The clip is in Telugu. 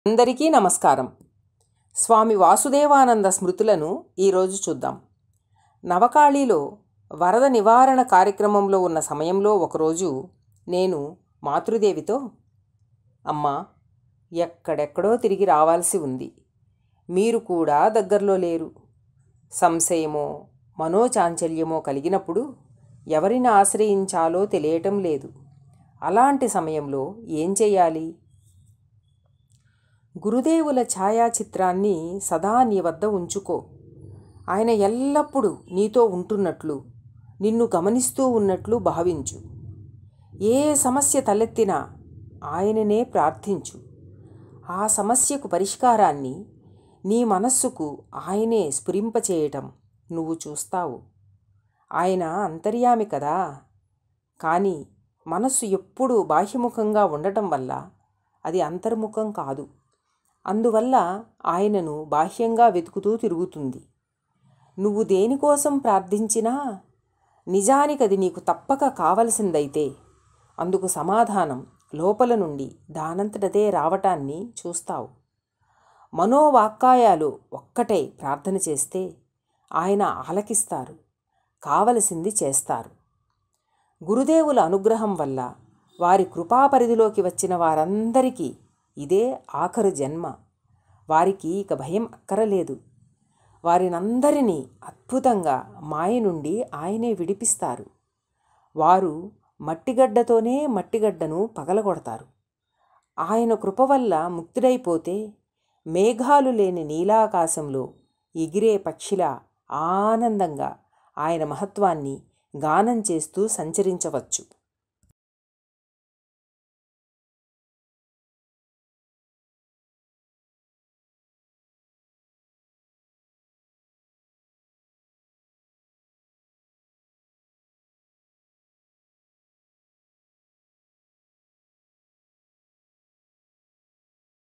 అందరికీ నమస్కారం. స్వామి వాసుదేవానంద స్మృతులను ఈరోజు చూద్దాం. నవకాళిలో వరద నివారణ కార్యక్రమంలో ఉన్న సమయంలో ఒకరోజు నేను మాతృదేవితో, అమ్మా, ఎక్కడెక్కడో తిరిగి రావాల్సి ఉంది, మీరు కూడా దగ్గరలో లేరు. సంశయమో మనోచాంచల్యమో కలిగినప్పుడు ఎవరిని ఆశ్రయించాలో తెలియటం లేదు. అలాంటి సమయంలో ఏం చెయ్యాలి? గురుదేవుల ఛాయాచిత్రాన్ని సదా నీ వద్ద ఉంచుకో. ఆయన ఎల్లప్పుడూ నీతో ఉంటున్నట్లు, నిన్ను గమనిస్తూ ఉన్నట్లు భావించు. ఏ సమస్య తలెత్తినా ఆయననే ప్రార్థించు. ఆ సమస్యకు పరిష్కారాన్ని నీ మనస్సుకు ఆయనే స్ఫురింపచేయటం నువ్వు చూస్తావు. ఆయన అంతర్యామి కదా. కానీ మనస్సు ఎప్పుడూ బాహ్యముఖంగా ఉండటం వల్ల అది అంతర్ముఖం కాదు. అందువల్ల ఆయనను బాహ్యంగా వెతుకుతూ తిరుగుతుంది. నువ్వు దేనికోసం ప్రార్థించినా నిజానికది నీకు తప్పక కావలసిందైతే అందుకు సమాధానం లోపల నుండి దానంతటదే రావటాన్ని చూస్తావు. మనోవాక్కాయాలు ఒక్కటే ప్రార్థన చేస్తే ఆయన ఆలకిస్తారు, కావలసింది చేస్తారు. గురుదేవుల అనుగ్రహం వల్ల వారి కృపాపరిధిలోకి వచ్చిన వారందరికీ ఇదే ఆఖరు జన్మ. వారికి ఇక భయం అక్కరలేదు. వారినందరినీ అద్భుతంగా మాయ నుండి ఆయనే విడిపిస్తారు. వారు మట్టిగడ్డతోనే మట్టిగడ్డను పగలగొడతారు. ఆయన కృప వల్ల ముక్తుడైపోతే మేఘాలు లేని నీలాకాశంలో ఎగిరే పక్షిలా ఆనందంగా ఆయన మహత్వాన్ని గానం చేస్తూ సంచరించవచ్చు.